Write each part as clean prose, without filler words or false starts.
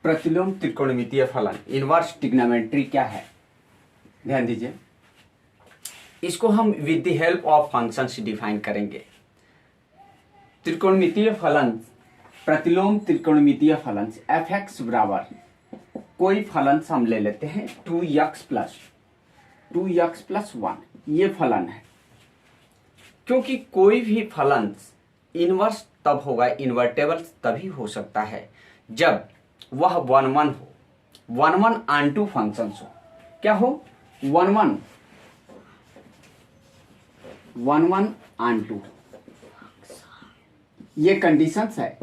प्रतिलोम त्रिकोणमितीय फलन इनवर्स ट्रिग्नोमेट्री क्या है, ध्यान दीजिए। इसको हम with the help of functions define करेंगे। त्रिकोणमितीय फलन, प्रतिलोम त्रिकोणमितीय फलन एफ एक्स बराबर कोई फलन हम ले लेते हैं 2x प्लस 1, ये फलन है। क्योंकि कोई भी फलन इनवर्स तब होगा, इन्वर्टेबल तभी हो सकता है जब वह 1 1 हो, 1 1 ऑन फंक्शंस हो। क्या हो? 1 1 ऑन। ये कंडीशंस है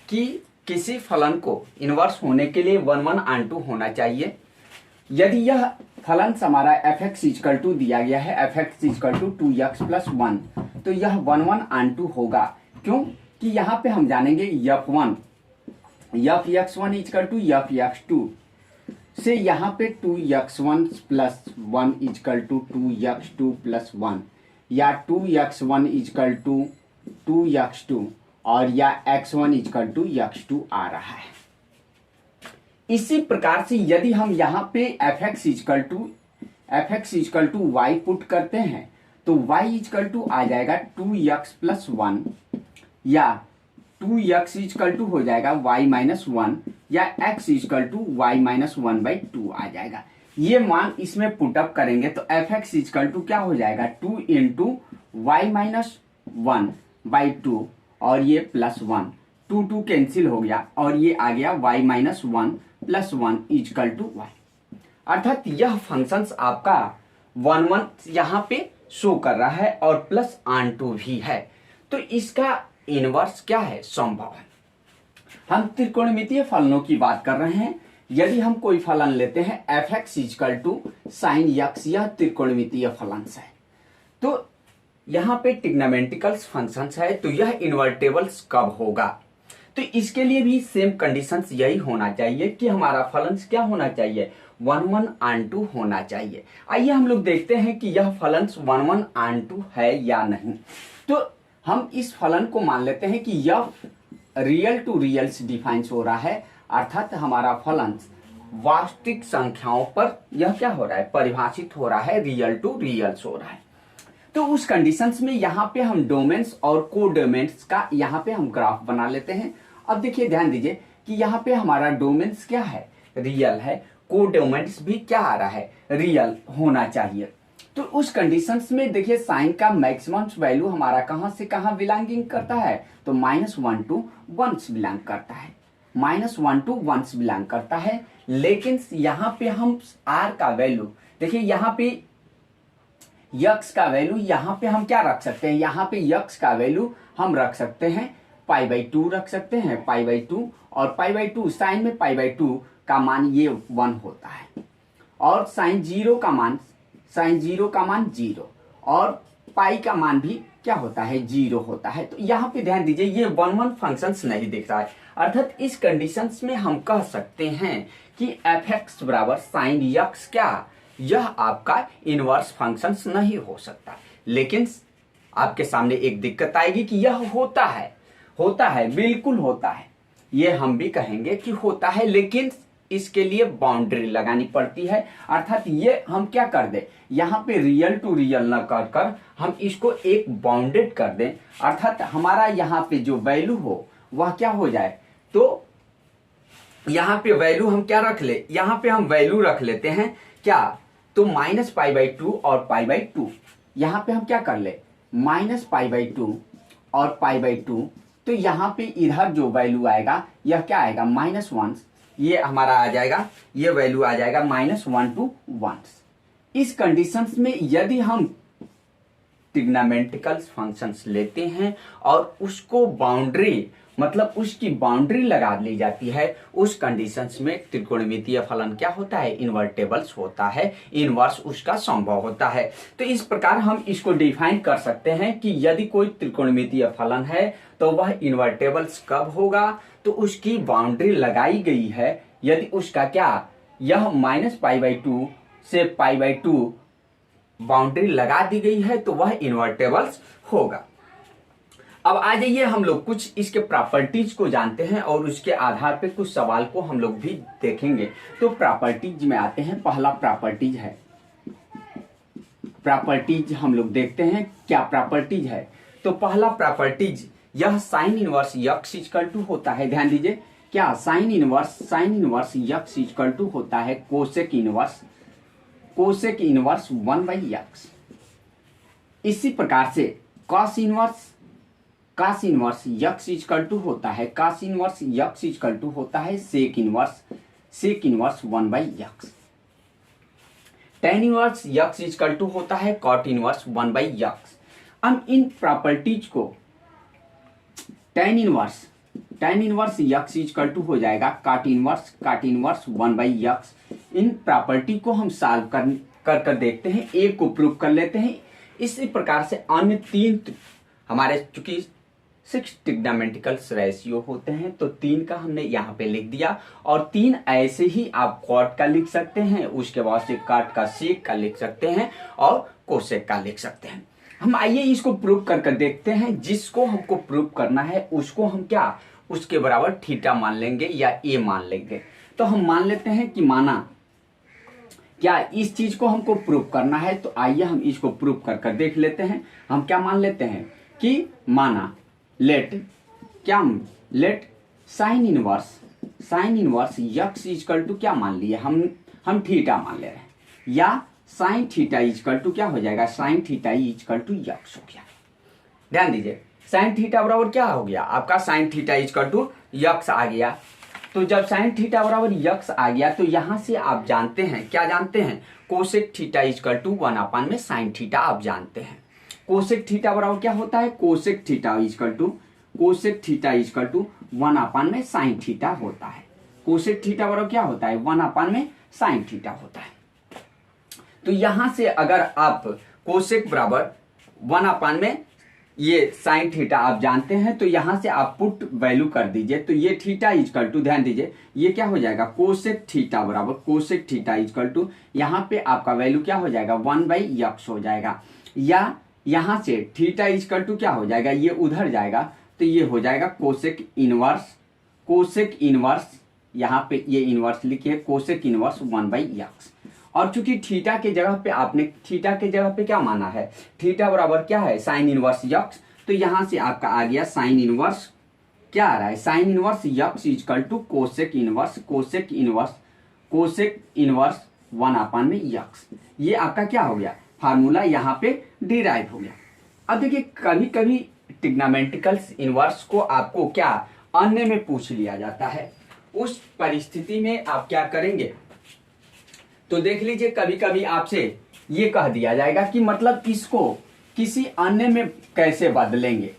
कि किसी फलन को इनवर्स होने के लिए 1 1 ऑन होना चाहिए। यदि यह फलन हमारा एफ एक्स इजकल टू दिया गया है, F X equal to 2x plus 1, तो यह 1 1 ऑन होगा। क्यों? कि यहाँ पे हम जानेंगे f1 f(x1) is equal to f(x2) से यहाँ पे 2x1 plus 1 equal to 2x2 plus 1, या 2x1 इजकल टू 2x2 और या x1 इजकल टू x2 आ रहा है। इसी प्रकार से यदि हम यहाँ पे F X equal to Y put करते हैं तो y इजकल टू आ जाएगा 2x प्लस 1, या 2x इजकल टू हो जाएगा y माइनस 1, या x equal to y minus 1/2 आ जाएगा। ये मान इसमें पुटअप करेंगे तो एफ एक्स इजकल टू क्या हो जाएगा 2 इंटू वाई माइनस 1/2 और ये प्लस 1, 2 कैंसिल हो गया और ये आ गया y minus 1 plus 1 equal to y। अर्थात यह फंक्शंस आपका 1 1 यहाँ पे शो कर रहा है और प्लस ऑन टू भी है। तो इसका इनवर्स क्या है? संभव है। हम त्रिकोणमितीय फलनों की बात कर रहे हैं। यदि हम कोई फलन लेते हैं F X equal to sine X, यह त्रिकोणमितीय फलन है। तो यहाँ पे ट्रिग्नोमेट्रिकल फंक्शंस है, तो यह इन्वर्टेबल्स कब होगा? तो इसके लिए भी सेम कंडीशंस यही होना चाहिए कि हमारा फलन क्या होना चाहिए, 1 1 ऑन होना चाहिए। आइए हम लोग देखते हैं कि यह फलन 1 1 ऑन है या नहीं। तो हम इस फलन को मान लेते हैं कि यह रियल टू रियल्स डिफाइंस हो रहा है, अर्थात हमारा फलन वास्तविक संख्याओं पर यह क्या हो रहा है, परिभाषित हो रहा है, रियल टू रियल्स हो रहा है। तो उस कंडीशंस में यहाँ पे हम डोमेन्स और को डोमेन्स का यहाँ पे हम ग्राफ बना लेते हैं। अब देखिए, ध्यान दीजिए कि यहाँ पे हमारा डोमेन्स क्या है, रियल है, को डोमेन्स भी क्या आ रहा है, रियल होना चाहिए। तो उस कंडीशंस में देखिए साइन का मैक्सिमम वैल्यू हमारा कहाँ से कहाँ बिलोंगिंग करता है, तो -1 to 1 बिलोंग करता है, -1 to 1 बिलोंग करता है। लेकिन यहाँ पे हम r का वैल्यू देखिए, यहाँ पे यक्स का वैल्यू यहाँ पे हम क्या रख सकते हैं, यहाँ पे यक्स का वैल्यू हम रख सकते हैं π/2 रख सकते हैं, π/2, और π/2 साइन में π/2 का मान ये 1 होता है, और साइन 0 का मान 0 और पाई का मान भी क्या होता है, 0 होता है। तो यहाँ पे ध्यान दीजिए ये 1 1 फंक्शंस नहीं दिख रहा है। अर्थात इस कंडीशंस में हम कह सकते हैं कि एफ एक्स बराबर साइन यक्स क्या, यह आपका इनवर्स फंक्शंस नहीं हो सकता। लेकिन आपके सामने एक दिक्कत आएगी कि यह होता है, बिल्कुल होता है, ये हम भी कहेंगे कि होता है, लेकिन इसके लिए बाउंड्री लगानी पड़ती है। अर्थात ये हम क्या कर दें, यहाँ पे रियल टू रियल न कर हम इसको एक बाउंडेड कर दें। अर्थात हमारा यहाँ पे जो वैल्यू हो वह क्या हो जाए, तो यहाँ पे वैल्यू हम क्या रख ले, यहाँ पे हम वैल्यू रख लेते हैं क्या, तो -π/2 और π/2। यहाँ पे हम क्या कर ले, -π/2 और π/2। तो यहाँ पे इधर जो वैल्यू आएगा यह क्या आएगा, -1, ये हमारा आ जाएगा, ये वैल्यू आ जाएगा -1 to 1। इस कंडीशंस में यदि हम ट्रिग्नोमेट्रिकल फंक्शंस लेते हैं और उसको बाउंड्री, मतलब उसकी बाउंड्री लगा ली जाती है, उस कंडीशंस में त्रिकोणमितीय फलन क्या होता है, इन्वर्टेबल्स होता है, इनवर्स उसका संभव होता है। तो इस प्रकार हम इसको डिफाइन कर सकते हैं कि यदि कोई त्रिकोणमितीय फलन है तो वह इन्वर्टेबल्स कब होगा, तो उसकी बाउंड्री लगाई गई है। यदि उसका क्या, यह -π/2 से π/2 बाउंड्री लगा दी गई है तो वह इन्वर्टेबल्स होगा। अब आ जाइए हम लोग कुछ इसके प्रॉपर्टीज को जानते हैं और उसके आधार पे कुछ सवाल को हम लोग भी देखेंगे। तो प्रॉपर्टीज में आते हैं, पहला प्रॉपर्टीज है, प्रॉपर्टीज हम लोग देखते हैं क्या प्रॉपर्टीज है। तो पहला प्रॉपर्टीज यह sine inverse X equal to होता है, ध्यान दीजिए क्या sine inverse X equal to होता है कोसेक इनवर्स 1/x। इसी प्रकार से cos inverse X equal to होता है sec inverse 1/x। Tan inverse X equal to होता है कॉट इनवर्स 1/x। हम इन प्रॉपर्टीज को tan inverse X equal to हो जाएगा काट इनवर्स 1/x। इन प्रॉपर्टी को हम सॉल्व कर देखते हैं, एक को प्रूव कर लेते हैं। इसी प्रकार से अन्य तीन हमारे चूंकि 6 ट्रिग्नोमेट्रिकल रेशियो होते हैं तो 3 का हमने यहाँ पे लिख दिया, और 3 ऐसे ही आप कॉट का लिख सकते हैं, उसके बाद से काट का सेक का लिख सकते हैं और कोसेक का लिख सकते हैं। हम आइए इसको प्रूव कर देखते हैं। जिसको हमको प्रूव करना है उसको हम क्या उसके बराबर थीटा मान लेंगे या ए मान लेंगे। तो हम मान लेते हैं कि माना क्या इस चीज को हमको प्रूव करना है, तो आइए हम इसको प्रूव कर देख लेते हैं। हम क्या मान लेते हैं कि माना let sine inverse X equal to क्या मान लिए हम थीटा मान ले रहे हैं, या साइन थीटा इक्वल टू क्या हो जाएगा sine theta equal to X हो गया। ध्यान दीजिए साइन थीटा बराबर क्या हो गया आपका sine theta equal to x आ गया। तो जब साइन थीटा बराबर यक्स आ गया तो यहां से आप जानते हैं क्या जानते हैं कोसेक थीटा इक्वल टू 1 में साइन थीटा आप जानते हैं। कोसेक थीटा बराबर क्या होता है कोसेक थीटा इक्वल टू 1 में साइन थीटा होता है। कोसेक थीटा बराबर क्या होता है 1 में साइन थीटा होता है। तो यहां से अगर आप कोसेक बराबर 1 में ये साइन थीटा आप जानते हैं तो यहां से आप पुट वैल्यू कर दीजिए। तो ये थीटा इक्वल टू ध्यान दीजिए ये क्या हो जाएगा कोसेक थीटा बराबर कोसेक थीटा इक्वल टू यहाँ पे आपका वैल्यू क्या हो जाएगा 1/x हो जाएगा, या यहां से थीटा इक्वल टू क्या हो जाएगा ये उधर जाएगा तो ये हो जाएगा कोसेक इनवर्स यहाँ पे ये इनवर्स लिखिए कोसेक इनवर्स 1/x। और चूंकि थीटा के जगह पे आपने थीटा के जगह पे क्या माना है थीटा बराबर क्या है साइन इनवर्स यक्स, तो यहां से आपका आ गया साइन इनवर्स क्या आ रहा है sine inverse X equal to cosec inverse 1 में यक्स। ये आपका क्या हो गया फार्मूला यहाँ पे डिराइव हो गया। अब देखिए कभी कभी ट्रिग्नोमेट्रिकल इनवर्स को आपको क्या अन्य में पूछ लिया जाता है, उस परिस्थिति में आप क्या करेंगे तो देख लीजिए कभी कभी आपसे ये कह दिया जाएगा कि मतलब इसको किसी अन्य में कैसे बदलेंगे।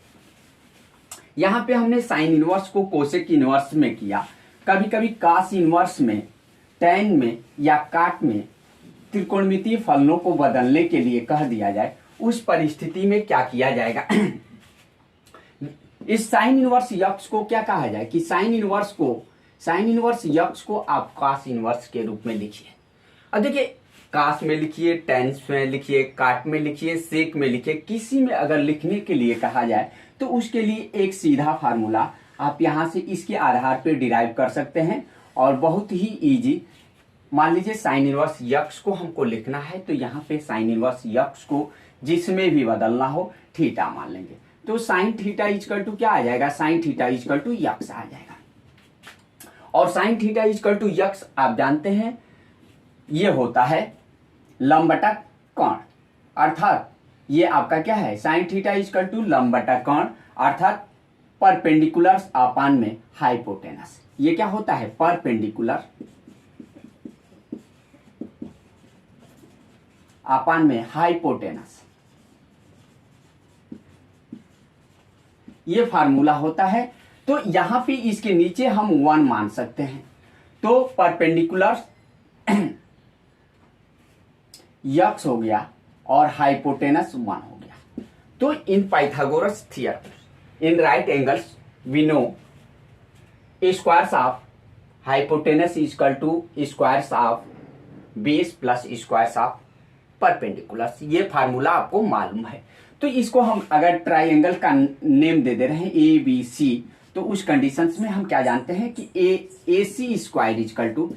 यहां पे हमने साइन इनवर्स को कोसेक इनवर्स में किया, कभी कभी कास इनवर्स में टैन में या काट में त्रिकोणमितीय फलनों को बदलने के लिए कह दिया जाए, उस परिस्थिति में क्या किया जाएगा इस साइन इनवर्स यक्स को क्या कहा जाए कि साइन इनवर्स यक्स को आप कास इनवर्स के रूप में लिखिए। अब देखिए कास में लिखिए टेंस में लिखिए काट में लिखिए सेक में लिखिए, किसी में अगर लिखने के लिए कहा जाए तो उसके लिए एक सीधा फार्मूला आप यहां से इसके आधार पर डिराइव कर सकते हैं और बहुत ही इजी। मान लीजिए साइन इनवर्स यक्स को हमको लिखना है तो यहाँ पे साइन इनवर्स यक्स को जिसमें भी बदलना हो थीटा मान लेंगे। तो साइन थीटा इक्वल टू क्या आ जाएगा sine theta equal to x आ जाएगा। और sine theta equal to x आप जानते हैं ये होता है लंब बटा कोण, अर्थात ये आपका क्या है साइन थीटा इक्वल टू लंब बटा कोण अर्थात परपेंडिकुलर अपान में हाइपोटेनस। ये क्या होता है परपेंडिकुलर अपान में हाइपोटेनस, ये फार्मूला होता है। तो यहां पे इसके नीचे हम 1 मान सकते हैं, तो परपेंडिकुलर यक्स हो गया और हाइपोटेनस 1 हो गया। तो in Pythagoras theorem in right angles we know squares of hypotenuse equal to squares of base plus squares of perpendicular. ये फार्मूला आपको मालूम है। तो इसको हम अगर ट्राइंगल का नेम दे रहे हैं ए बी सी, तो उस कंडीशंस में हम क्या जानते हैं कि A C square equal to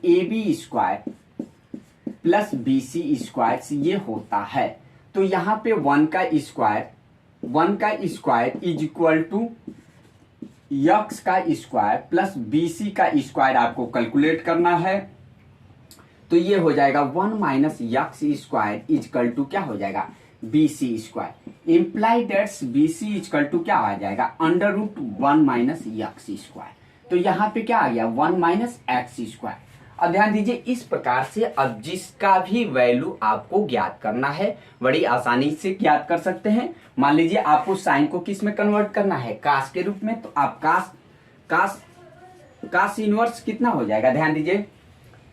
A B square plus B C square ये होता है। तो यहाँ पे 1 का square is equal to x का स्क्वायर प्लस बी सी का स्क्वायर आपको कैलकुलेट करना है। तो ये हो जाएगा 1 minus X square equal to क्या हो जाएगा B C square. Imply that's B C equal to क्या आ जाएगा under root 1 minus X square. तो यहाँ पे क्या आ गया 1 माइनस एक्स स्क्वायर। अब ध्यान दीजिए इस प्रकार से अब जिसका भी वैल्यू आपको ज्ञात करना है बड़ी आसानी से ज्ञात कर सकते हैं। मान लीजिए आपको साइन को किस में कन्वर्ट करना है कास के रूप में, तो आप कास इनवर्स कितना हो जाएगा, ध्यान दीजिए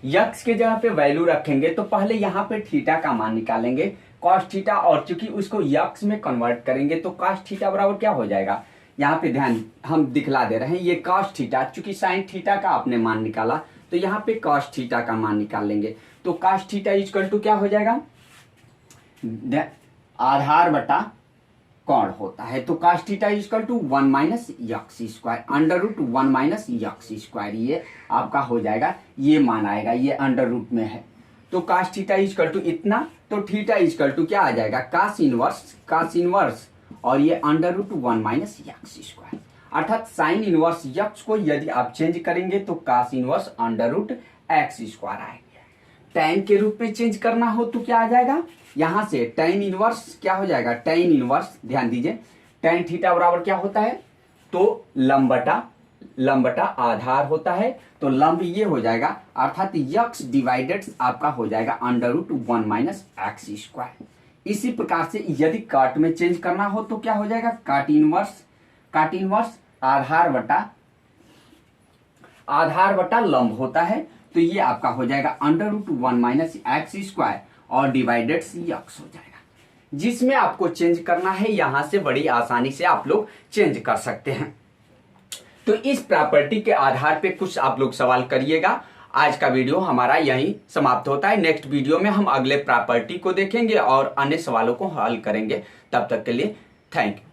यक्स के जगह पे वैल्यू रखेंगे तो पहले यहाँ पे थीटा का मान निकालेंगे कॉस थीटा, और चूंकि उसको यक्स में कन्वर्ट करेंगे तो कॉस थीटा बराबर क्या हो जाएगा, यहाँ पे ध्यान हम दिखला दे रहे हैं ये कॉस थीटा, चूंकि साइन थीटा का आपने मान निकाला तो यहाँ पे कॉस थीटा का मान निकाल लेंगे। तो कॉस थीटा इक्वल टू क्या हो जाएगा आधार बटा कोण होता है। तो cos theta equal to 1 minus X square under root 1 minus X square, ये आपका हो जाएगा, ये मान आएगा, ये अंडर रूट में है। तो कॉस थीटा इक्वल टू इतना, तो थीटा इक्वल टू क्या आ जाएगा कॉस इनवर्स और ये under root 1 minus X square. अर्थात साइन इनवर्स यक्स को यदि आप चेंज करेंगे तो cos inverse under root X square आएगा। टैन के रूप में चेंज करना हो तो क्या आ जाएगा, यहां से टैन इनवर्स क्या हो जाएगा, टैन इनवर्स ध्यान दीजिए टैन थीटा बराबर क्या होता है, तो लंब बटा आधार होता है। तो लंब ये हो जाएगा अर्थात यक्स डिवाइडेड आपका हो जाएगा under root 1 minus X square. इसी प्रकार से यदि काट में चेंज करना हो तो क्या हो जाएगा काट इनवर्स आधार बटा लंब होता है। तो ये आपका हो जाएगा under root 1 minus X square और डिवाइडेड यक्स हो जाएगा। जिसमें आपको चेंज करना है यहां से बड़ी आसानी से आप लोग चेंज कर सकते हैं। तो इस प्रॉपर्टी के आधार पे कुछ आप लोग सवाल करिएगा। आज का वीडियो हमारा यहीं समाप्त होता है। नेक्स्ट वीडियो में हम अगले प्रॉपर्टी को देखेंगे और अन्य सवालों को हल करेंगे। तब तक के लिए थैंक यू।